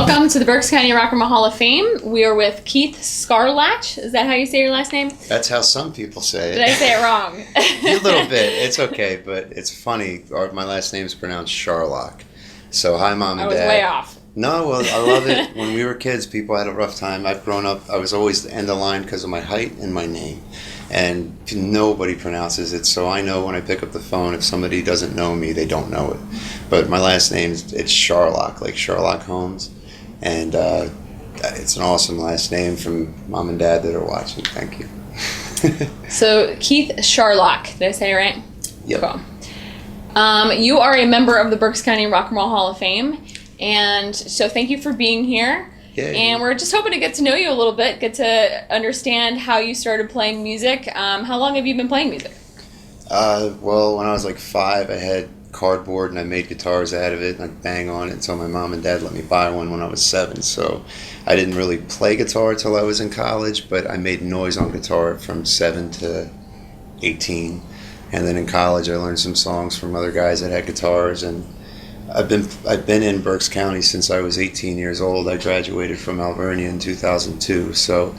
Welcome to the Berks County Rock and Roll Hall of Fame. We are with Keith Scharlach. Is that how you say your last name? That's how some people say it. Did I say it wrong? A little bit. It's okay, but it's funny. My last name is pronounced Scharlach. So hi, Mom and Dad. I was way off. No, well, I love it. When we were kids, people had a rough time. I've grown up, I was always the end of line because of my height and my name. And nobody pronounces it, so I know when I pick up the phone, if somebody doesn't know me, they don't know it. But my last name, it's Scharlach, like Sherlock Holmes. And it's an awesome last name from Mom and Dad that are watching. Thank you. So, Keith Scharlach, did I say it right? Yep. Cool. You are a member of the Berks County Rock and Roll Hall of Fame, and so thank you for being here. Yeah. And we're just hoping to get to know you a little bit, get to understand how you started playing music. How long have you been playing music? Well, when I was like 5, I had cardboard and I made guitars out of it and I'd bang on it until my mom and dad let me buy one when I was 7. So I didn't really play guitar till I was in college, but I made noise on guitar from 7 to 18. And then in college I learned some songs from other guys that had guitars, and I've been in Berks County since I was 18 years old. I graduated from Alvernia in 2002, so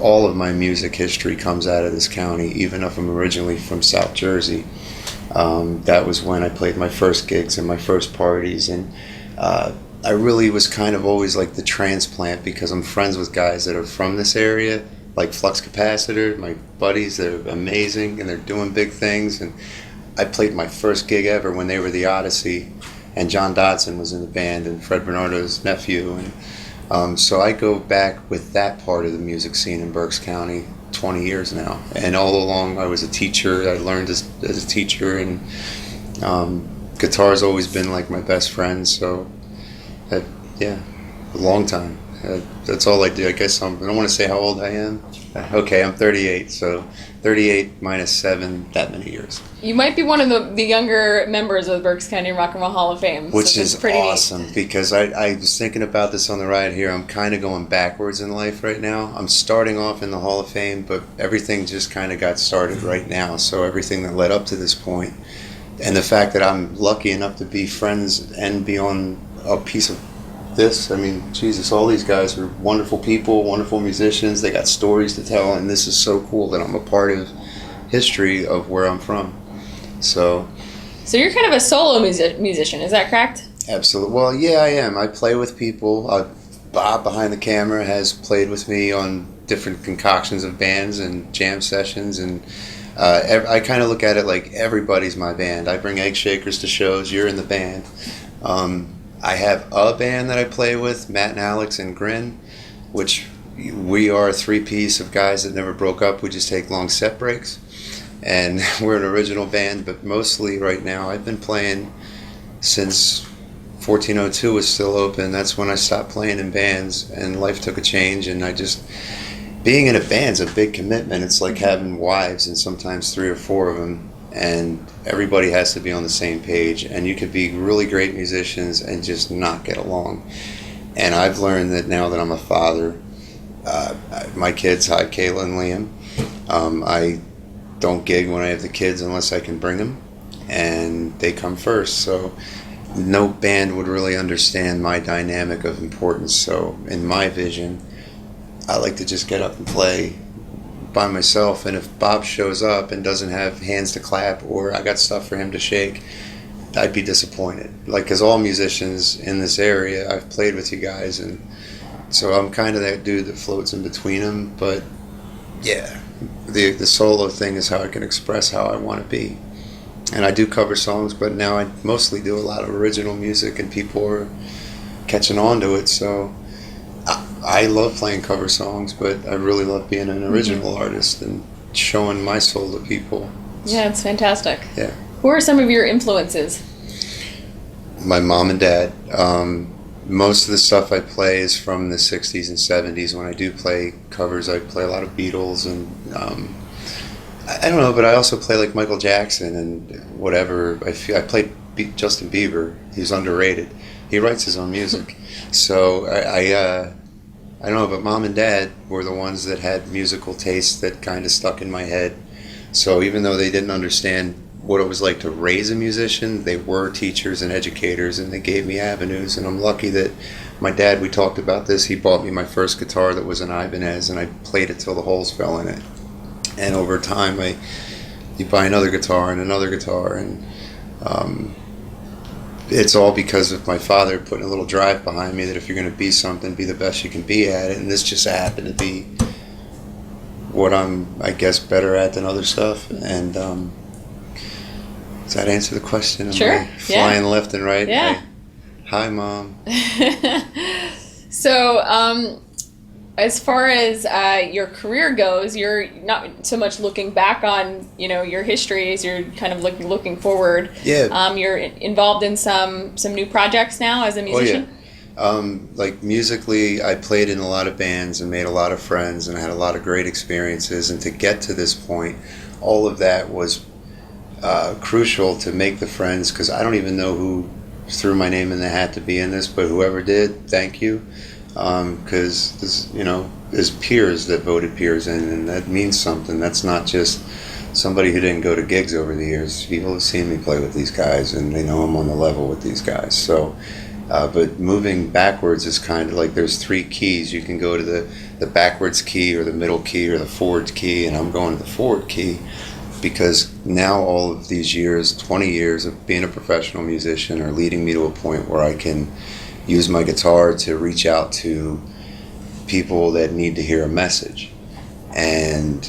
all of my music history comes out of this county, even if I'm originally from South Jersey. That was when I played my first gigs and my first parties, and I really was kind of always like the transplant because I'm friends with guys that are from this area, like Flux Capacitor, my buddies. They're amazing and they're doing big things. And I played my first gig ever when they were the Odyssey, and John Dodson was in the band, and Fred Bernardo's nephew. And so I go back with that part of the music scene in Berks County 20 years now. And all along I was a teacher. I learned as a teacher, and guitar's always been like my best friend. So yeah, a long time. That's all I do. I guess I don't want to say how old I am. Okay, I'm 38, so 38 minus 7, that many years. You might be one of the younger members of the Berks County Rock and Roll Hall of Fame. Which so is pretty awesome, because I was thinking about this on the ride here. I'm kind of going backwards in life right now. I'm starting off in the Hall of Fame, but everything just kind of got started right now. So everything that led up to this point, and the fact that I'm lucky enough to be friends and be on a piece of this, I mean, Jesus, all these guys are wonderful people, wonderful musicians. They got stories to tell, and this is so cool that I'm a part of history of where I'm from. So you're kind of a solo musician, is that correct? Absolutely. Well, yeah, I am. I play with people. Bob behind the camera has played with me on different concoctions of bands and jam sessions, and I kind of look at it like everybody's my band. I bring egg shakers to shows. You're in the band. I have a band that I play with, Matt and Alex and Grin, which we are a 3-piece of guys that never broke up. We just take long set breaks, and we're an original band. But mostly right now, I've been playing since 1402 was still open. That's when I stopped playing in bands, and life took a change. And being in a band's a big commitment. It's like having wives, and sometimes 3 or 4 of them. And everybody has to be on the same page, and you could be really great musicians and just not get along. And I've learned that now that I'm a father, my kids, hi Kayla and Liam, I don't gig when I have the kids unless I can bring them, and they come first. So no band would really understand my dynamic of importance. So in my vision, I like to just get up and play by myself, and if Bob shows up and doesn't have hands to clap or I got stuff for him to shake, I'd be disappointed. Like, because all musicians in this area, I've played with you guys, and so I'm kind of that dude that floats in between them. But yeah, the solo thing is how I can express how I want to be. And I do cover songs, but now I mostly do a lot of original music, and people are catching on to it. So I love playing cover songs, but I really love being an original artist and showing my soul to people. Yeah, it's fantastic. Yeah. Who are some of your influences? My mom and dad. Most of the stuff I play is from the 60s and 70s. When I do play covers, I play a lot of Beatles, and I don't know, but I also play like Michael Jackson and whatever. I played Justin Bieber. He's underrated. He writes his own music. So I don't know, but Mom and Dad were the ones that had musical tastes that kind of stuck in my head. So even though they didn't understand what it was like to raise a musician. They were teachers and educators, and they gave me avenues, and I'm lucky that my dad, we talked about this, he bought me my first guitar that was an Ibanez, and I played it till the holes fell in it. And over time, you buy another guitar, and it's all because of my father putting a little drive behind me that if you're going to be something, be the best you can be at it. And this just happened to be what I'm, I guess, better at than other stuff. And does that answer the question? Sure. Am I flying left and right? Yeah. Hi, Mom. So, as far as your career goes, you're not so much looking back on, your history as you're kind of looking forward. Yeah. You're involved in some new projects now as a musician. Oh, yeah. Like musically, I played in a lot of bands and made a lot of friends and had a lot of great experiences. And to get to this point, all of that was crucial to make the friends, because I don't even know who threw my name in the hat to be in this, but whoever did, thank you. Because this, there's peers that voted peers in, and that means something. That's not just somebody who didn't go to gigs over the years. People have seen me play with these guys, and they know I'm on the level with these guys. So, but moving backwards is kind of like there's 3 keys. You can go to the backwards key or the middle key or the forward key, and I'm going to the forward key because now all of these years, 20 years of being a professional musician are leading me to a point where I can use my guitar to reach out to people that need to hear a message. And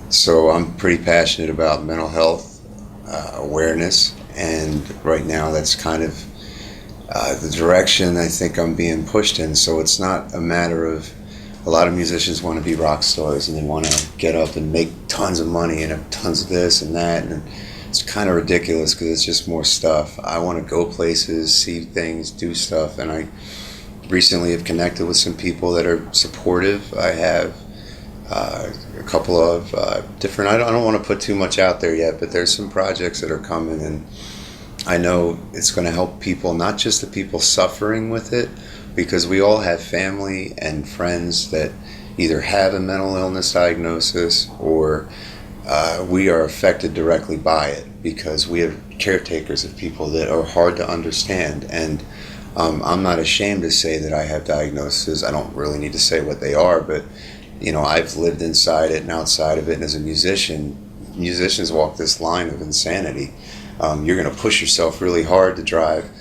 so I'm pretty passionate about mental health awareness, and right now that's kind of the direction I think I'm being pushed in. So it's not a matter of, a lot of musicians want to be rock stars and they want to get up and make tons of money and have tons of this and that, and it's kind of ridiculous because it's just more stuff. I want to go places, see things, do stuff, and I recently have connected with some people that are supportive. I have a couple of different, I don't want to put too much out there yet, but there's some projects that are coming, and I know it's going to help people, not just the people suffering with it, because we all have family and friends that either have a mental illness diagnosis or we are affected directly by it, because we have caretakers of people that are hard to understand. And I'm not ashamed to say that I have diagnoses. I don't really need to say what they are, but I've lived inside it and outside of it. And as a musician, musicians walk this line of insanity. You're going to push yourself really hard to drive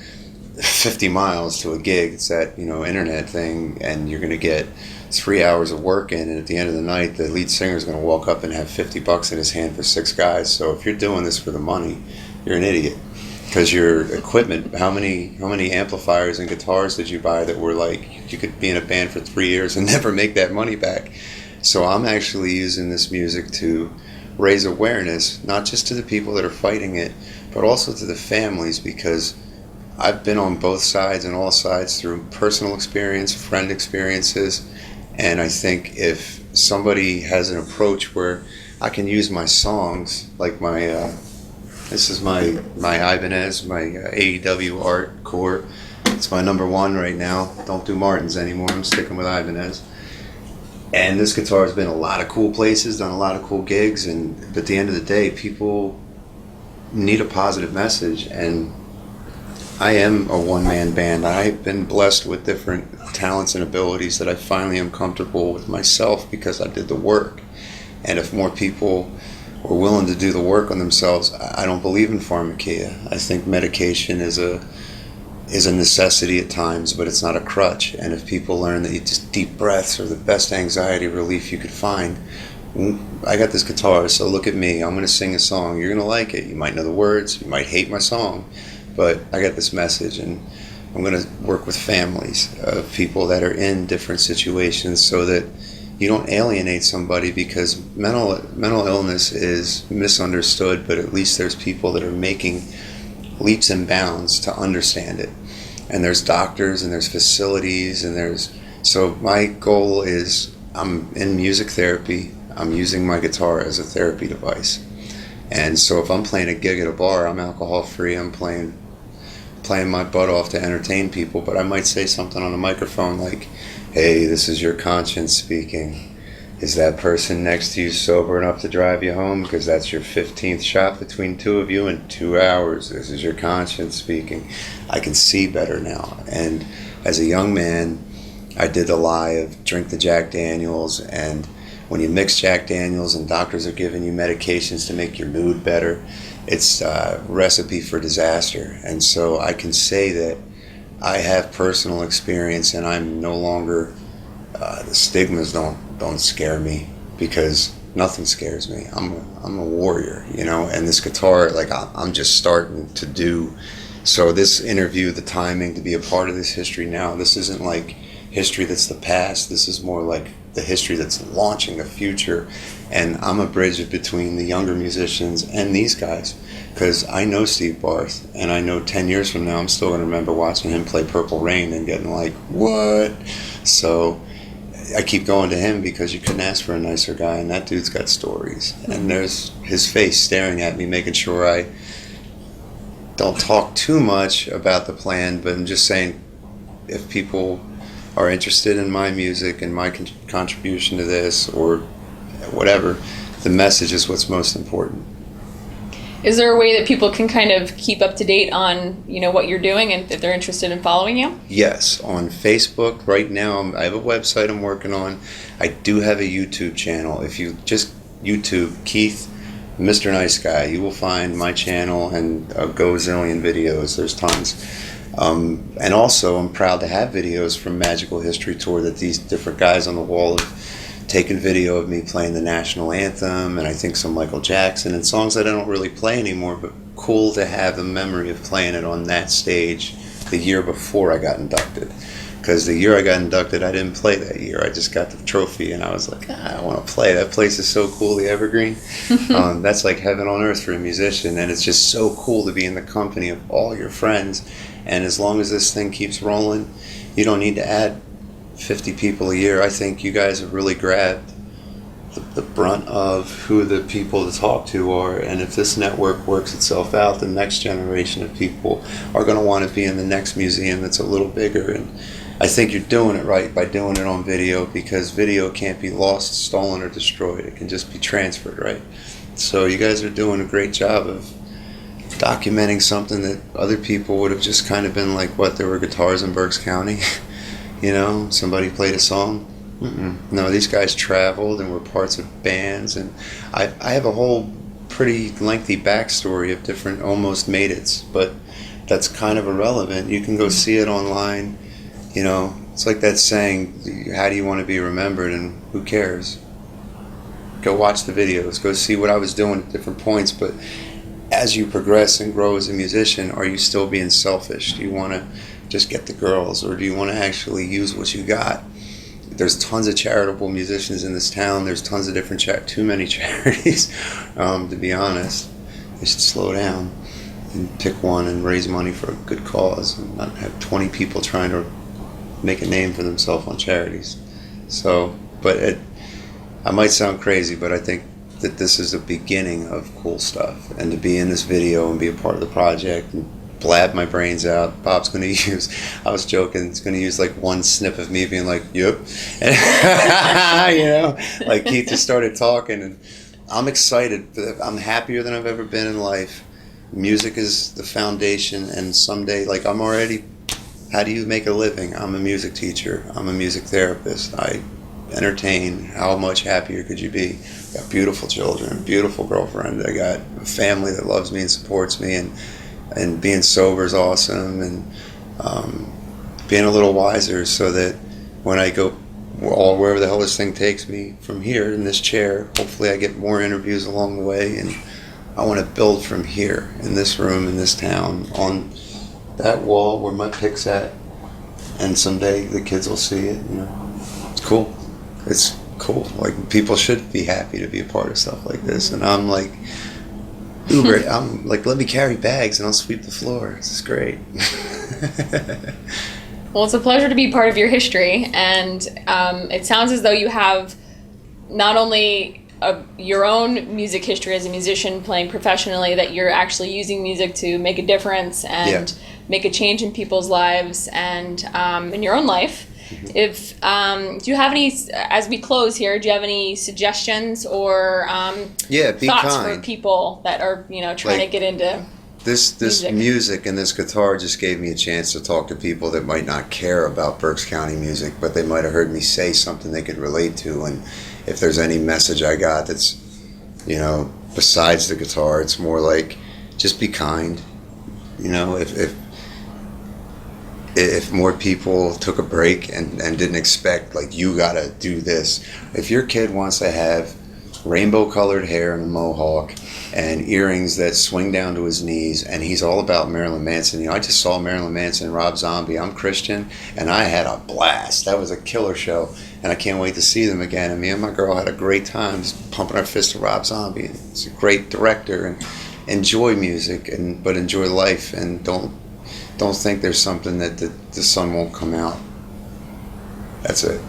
50 miles to a gig. It's that internet thing, and you're going to get 3 hours of work in, and at the end of the night the lead singer is going to walk up and have $50 in his hand for 6 guys. So if you're doing this for the money, you're an idiot, because your equipment, how many amplifiers and guitars did you buy that were like, you could be in a band for 3 years and never make that money back? So I'm actually using this music to raise awareness, not just to the people that are fighting it, but also to the families, because I've been on both sides and all sides through personal experience, friend experiences, and I think if somebody has an approach where I can use my songs, like my, this is my Ibanez, my AEW Art Core. It's my #1 right now. Don't do Martins anymore. I'm sticking with Ibanez. And this guitar has been a lot of cool places, done a lot of cool gigs, but at the end of the day, people need a positive message, and I am a one-man band. I've been blessed with different talents and abilities that I finally am comfortable with myself because I did the work. And if more people were willing to do the work on themselves, I don't believe in pharmakeia. I think medication is a necessity at times, but it's not a crutch. And if people learn that just deep breaths are the best anxiety relief you could find, I got this guitar, so look at me. I'm going to sing a song. You're going to like it. You might know the words. You might hate my song. But I got this message, and I'm going to work with families of people that are in different situations so that you don't alienate somebody, because mental illness is misunderstood, but at least there's people that are making leaps and bounds to understand it. And there's doctors and there's facilities so my goal is, I'm in music therapy. I'm using my guitar as a therapy device. And so if I'm playing a gig at a bar, I'm alcohol free, I'm playing my butt off to entertain people, but I might say something on the microphone like, hey, this is your conscience speaking. Is that person next to you sober enough to drive you home? Because that's your 15th shot between two of you in 2 hours. This is your conscience speaking. I can see better now. And as a young man, I did the lie of drink the Jack Daniels, and when you mix Jack Daniels and doctors are giving you medications to make your mood better, it's a recipe for disaster. And so I can say that I have personal experience, and I'm no longer, the stigmas don't scare me, because nothing scares me. I'm a warrior, you know, and this guitar, like, I'm just starting to do. So this interview, the timing to be a part of this history now, this isn't like history that's the past. This is more like the history that's launching the future. And I'm a bridge between the younger musicians and these guys, because I know Steve Barth, and I know 10 years from now I'm still going to remember watching him play Purple Rain and getting like, what? So I keep going to him because you couldn't ask for a nicer guy, and that dude's got stories. And there's his face staring at me, making sure I don't talk too much about the plan, but I'm just saying, if people are interested in my music and my contribution to this, or whatever, the message is what's most important. Is there a way that people can kind of keep up to date on, you know, what you're doing, and if they're interested in following you? Yes, on Facebook right now. I have a website I'm working on. I do have a YouTube channel. If you just YouTube Keith, Mr. Nice Guy, you will find my channel and a gazillion videos. There's tons. And also, I'm proud to have videos from Magical History Tour that these different guys on the wall have taken video of me playing the national anthem, and I think some Michael Jackson, and songs that I don't really play anymore, but cool to have the memory of playing it on that stage the year before I got inducted. Because the year I got inducted, I didn't play that year. I just got the trophy, and I was like, I want to play. That place is so cool, the Evergreen. That's like heaven on earth for a musician, and it's just so cool to be in the company of all your friends. And as long as this thing keeps rolling, you don't need to add 50 people a year. I think you guys have really grabbed the brunt of who the people to talk to are, and if this network works itself out, the next generation of people are going to want to be in the next museum that's a little bigger. And I think you're doing it right by doing it on video, because video can't be lost, stolen, or destroyed. It can just be transferred, right? So you guys are doing a great job of documenting something that other people would have just kind of been like, what, there were guitars in Berks County? You know, somebody played a song. No, these guys traveled and were parts of bands, and I have a whole pretty lengthy backstory of different almost made it's, but that's kind of irrelevant. You can go see it online. You know, it's like that saying, how do you want to be remembered, and who cares? Go watch the videos, go see what I was doing at different points. But as you progress and grow as a musician, are you still being selfish? Do you want to just get the girls, or do you want to actually use what you got? There's tons of charitable musicians in this town. There's tons of different too many charities, to be honest. They should slow down and pick one and raise money for a good cause, and not have 20 people trying to make a name for themselves on charities. So, but I might sound crazy, but I think that this is the beginning of cool stuff, and to be in this video and be a part of the project and blab my brains out. Bob's going to use, I was joking, it's going to use like one snip of me being like, yep. You know, like Keith just started talking, and I'm excited. I'm happier than I've ever been in life. Music is the foundation, and someday, like, I'm already, how do you make a living? I'm a music teacher. I'm a music therapist. I entertain. How much happier could you be? I got beautiful children, beautiful girlfriend. I got a family that loves me and supports me, and being sober is awesome, and being a little wiser, so that when I go wherever the hell this thing takes me from here in this chair, hopefully I get more interviews along the way, and I want to build from here, in this room, in this town, on that wall where my pic's at, and someday the kids will see it. You know, it's cool. It's cool. Like, people should be happy to be a part of stuff like this, and I'm like, Uber, I'm like, let me carry bags and I'll sweep the floor. This is great. Well, it's a pleasure to be part of your history, and it sounds as though you have not only your own music history as a musician playing professionally, that you're actually using music to make a difference and make a change in people's lives and in your own life. If do you have any, as we close here, do you have any suggestions or Yeah, be thoughts kind. for people that are trying to Like, get into This music and this guitar just gave me a chance to talk to people that might not care about Berks County music, but they might have heard me say something they could relate to. And if there's any message I got that's, besides the guitar, it's more like just be kind. If more people took a break and didn't expect, like, you gotta do this. If your kid wants to have rainbow colored hair and a mohawk and earrings that swing down to his knees, and he's all about Marilyn Manson. I just saw Marilyn Manson and Rob Zombie. I'm Christian, and I had a blast. That was a killer show, and I can't wait to see them again. And me and my girl had a great time just pumping our fist to Rob Zombie. He's a great director, and enjoy music, but enjoy life, and don't think there's something that the sun won't come out. That's it.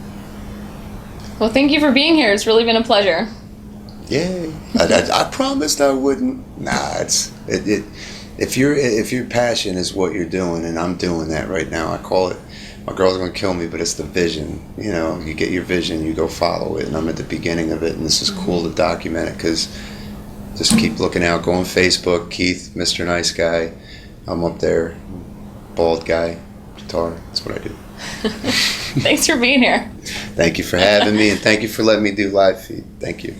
Well, thank you for being here. It's really been a pleasure. Yay! I promised I wouldn't. Nah, if your passion is what you're doing, and I'm doing that right now. I call it. My girl's gonna kill me, but it's the vision. You get your vision, you go follow it, and I'm at the beginning of it, and this is cool to document it because just keep looking out. Go on Facebook, Keith, Mr. Nice Guy. I'm up there, bald guy, guitar. That's what I do. Thanks for being here. Thank you for having me, and thank you for letting me do live feed. Thank you.